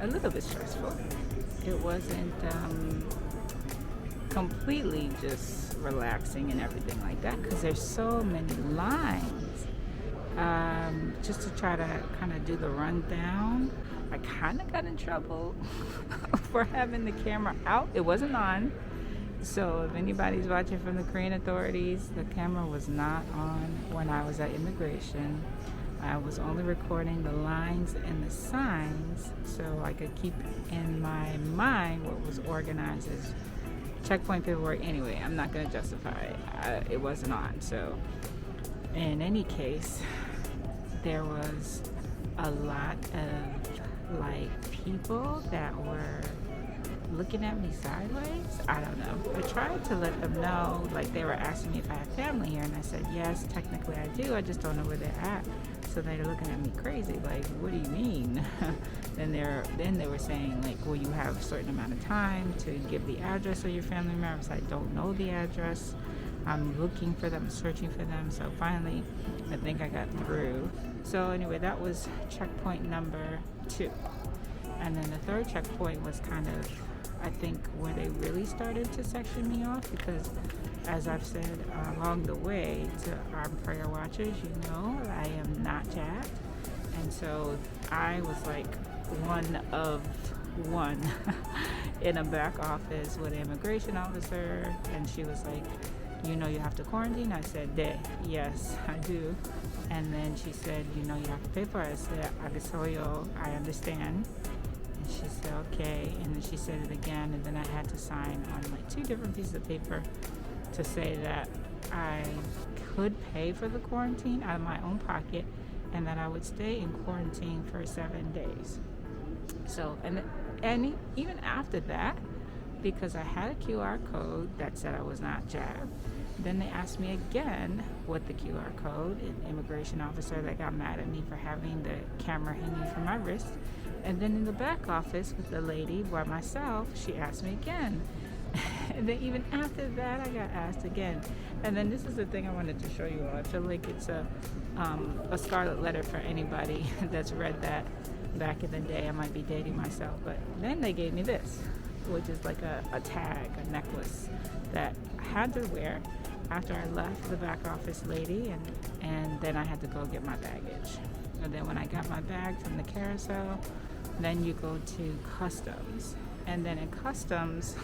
A little bit stressful. It wasn't completely just relaxing and everything like that because there's so many lines. Just to try to kind of do the rundown, I kind of got in trouble for having the camera out. It wasn't on. So if anybody's watching from the Korean authorities, the camera was not on when I was at immigration. I was only recording the lines and the signs so I could keep in my mind what was organized as checkpoint paperwork. Anyway, I'm not going to justify it. It wasn't on. So in any case, there was a lot of like people that were looking at me sideways. I don't know. I tried to let them know, like they were asking me if I had family here, and I said yes, technically I do, I just don't know where they're at. So they're looking at me crazy, like, what do you mean? Then they were saying, like, well, you have a certain amount of time to give the address of your family members. I don't know the address. I'm looking for them, searching for them. So finally, I think I got through. So anyway, that was checkpoint number 2. And then the third checkpoint was kind of, I think, where they really started to section me off, because as I've said along the way to our prayer watchers, you know, I am not jabbed. And so I was like one of one in a back office with an immigration officer, and she was like, you know you have to quarantine? I said, yes, I do. And then she said, you know you have to pay for it. I said, Agasoyo, I understand. And she said, okay. And then she said it again, and then I had to sign on like 2 different pieces of paper to say that I could pay for the quarantine out of my own pocket, and that I would stay in quarantine for 7 days. So, and even after that, because I had a QR code that said I was not jabbed, then they asked me again what the QR code, an immigration officer that got mad at me for having the camera hanging from my wrist. And then in the back office with the lady by myself, she asked me again. And then even after that, I got asked again. And then this is the thing I wanted to show you all. I feel like it's a scarlet letter for anybody that's read that back in the day. I might be dating myself. But then they gave me this, which is like a tag, a necklace that I had to wear after I left the back office lady. And then I had to go get my baggage. And then when I got my bag from the carousel, then you go to customs. And then in customs,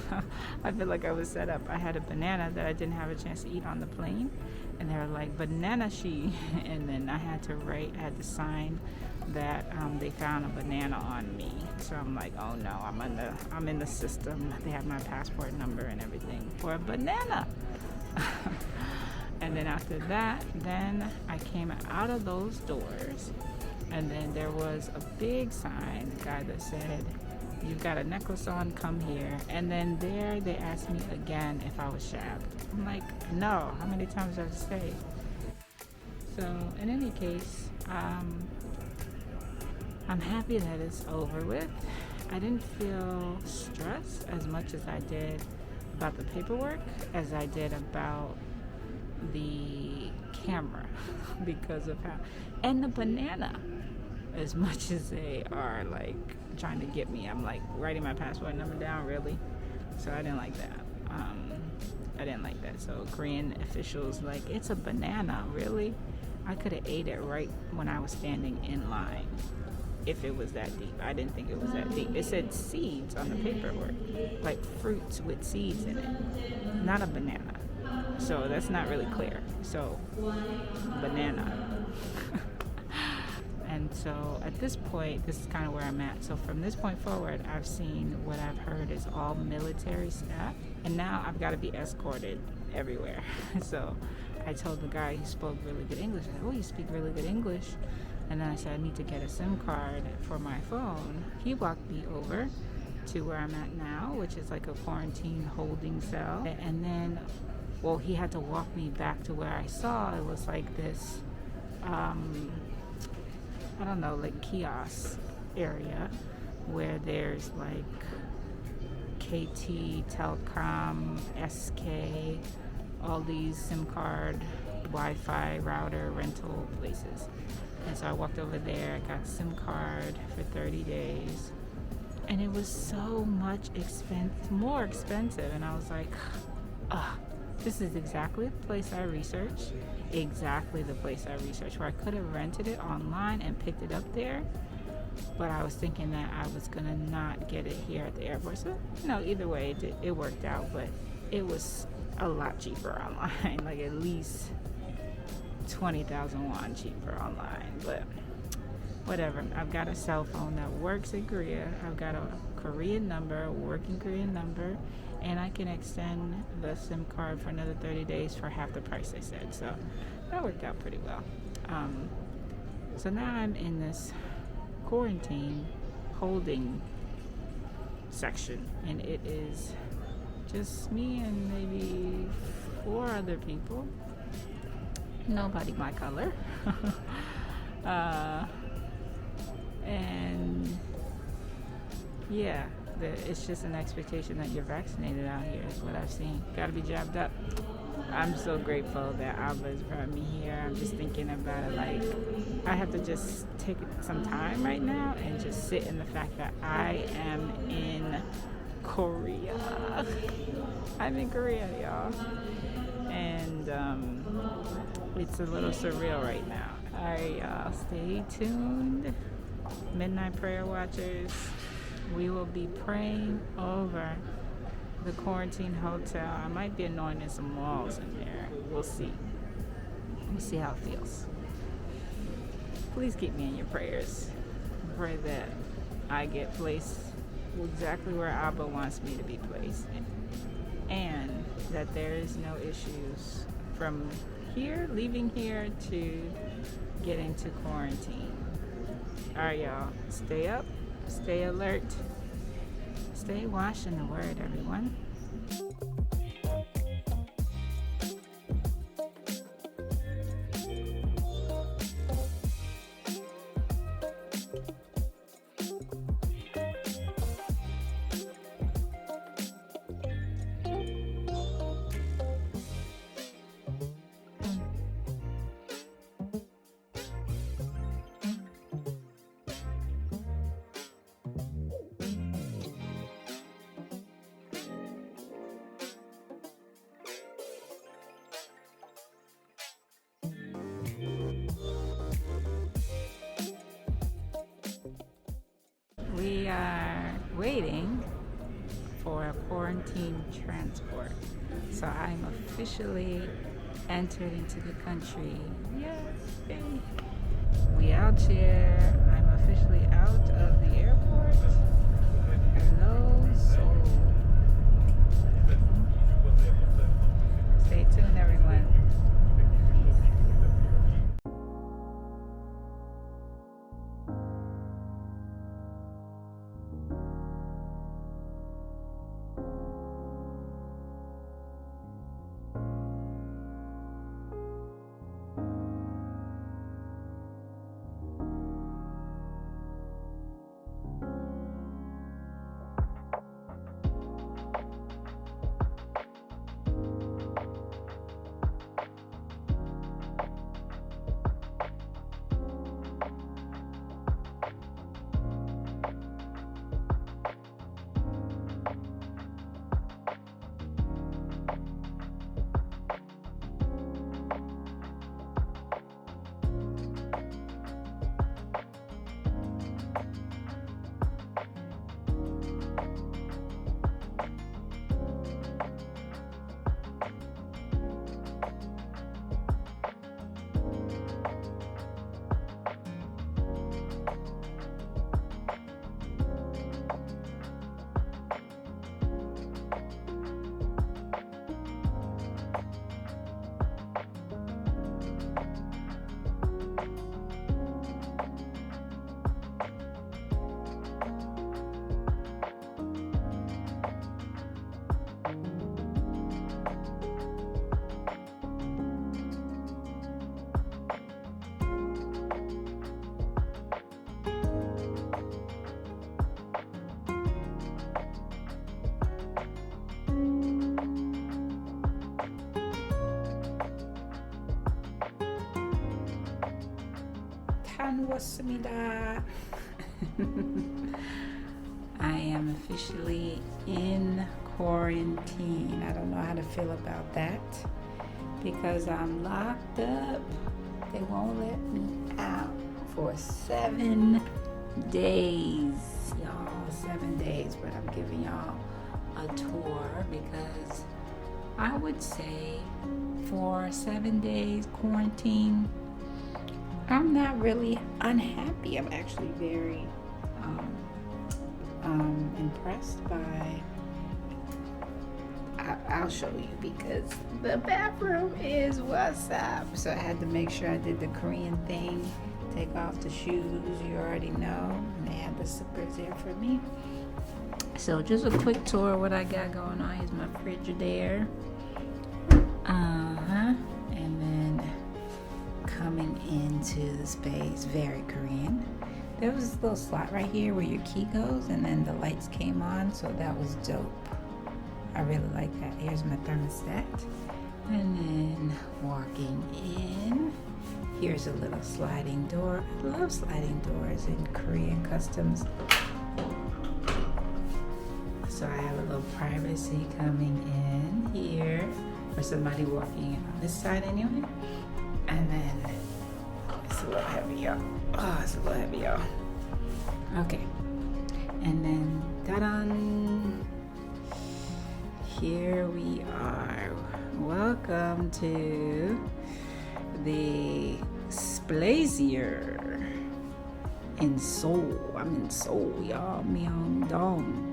I feel like I was set up. I had a banana that I didn't have a chance to eat on the plane, and they were like, banana she. And then I had to sign that they found a banana on me. So I'm like, oh no, I'm in the system. They have my passport number and everything for a banana. And then after that, then I came out of those doors, and then there was a big sign, a guy that said, you've got a necklace on, come here. And then there they asked me again if I was shabbed. I'm like, no, how many times do I have to say? So in any case, I'm happy that it's over with. I didn't feel stressed as much as I did about the paperwork as I did about the camera because of how, and the banana. As much as they are like trying to get me, I'm like writing my passport number down, really. So I didn't like that. I didn't like that. So Korean officials like, it's a banana, really? I could have ate it right when I was standing in line if it was that deep. I didn't think it was that deep. It said seeds on the paperwork, like fruits with seeds in it, not a banana. So that's not really clear. So banana. And so at this point, this is kind of where I'm at. So from this point forward, I've seen what I've heard is all military staff. And now I've got to be escorted everywhere. So I told the guy who spoke really good English, I said, oh, you speak really good English. And then I said, I need to get a SIM card for my phone. He walked me over to where I'm at now, which is like a quarantine holding cell. And then, well, he had to walk me back to where I saw it was like this, I don't know, like kiosk area where there's like KT, Telcom, SK, all these SIM card, Wi-Fi router rental places. And so I walked over there, I got a SIM card for 30 days. And it was so much more expensive. And I was like, this is exactly the place I researched. Exactly the place I researched, where I could have rented it online and picked it up there. But I was thinking that I was going to not get it here at the airport. So, either way, it worked out. But it was a lot cheaper online, like at least 20,000 won cheaper online. But whatever. I've got a cell phone that works in Korea. I've got a Korean number, a working Korean number, and I can extend the SIM card for another 30 days for half the price they said. So that worked out pretty well. So now I'm in this quarantine holding section, and it is just me and maybe 4 other people. Nobody my color. And yeah, it's just an expectation that you're vaccinated out here is what I've seen. Gotta be jabbed up. I'm so grateful that Abba's brought me here. I'm just thinking about it like I have to just take some time right now and just sit in the fact that I am in Korea. I'm in Korea, y'all. And it's a little surreal right now. All right, y'all, stay tuned. Midnight Prayer Watchers. We will be praying over the quarantine hotel. I might be anointing some walls in there. We'll see. We'll see how it feels. Please keep me in your prayers. Pray that I get placed exactly where Abba wants me to be placed. And that there is no issues from here, leaving here to get into quarantine. All right, y'all. Stay up. Stay alert. Stay washed in the word, everyone. We are waiting for a quarantine transport. So I'm officially entered into the country. Yay! We Outchea. I'm officially out of the airport. Hello, Seoul. Stay tuned, everyone. 다녀왔습니다. I am officially in quarantine. I don't know how to feel about that because I'm locked up. They won't let me out for 7 days, y'all. 7 days, but I'm giving y'all a tour because I would say for 7 days quarantine, I'm not really unhappy. I'm actually very impressed by. I'll show you because the bathroom is what's up. So I had to make sure I did the Korean thing. Take off the shoes, you already know. And they had the slippers there for me. So just a quick tour of what I got going on. Here's my Frigidaire. And then coming into the space, very Korean. There was this little slot right here where your key goes, and then the lights came on, so that was dope. I really like that. Here's my thermostat. And then walking in, here's a little sliding door. I love sliding doors in Korean customs. So I have a little privacy coming in here, or somebody walking in on this side anyway. And then it's a little heavy, y'all. Oh, it's a little heavy, y'all. Okay. And then, ta-da! Here we are. Welcome to the Splazier in Seoul. I'm in Seoul, y'all. Myeongdong.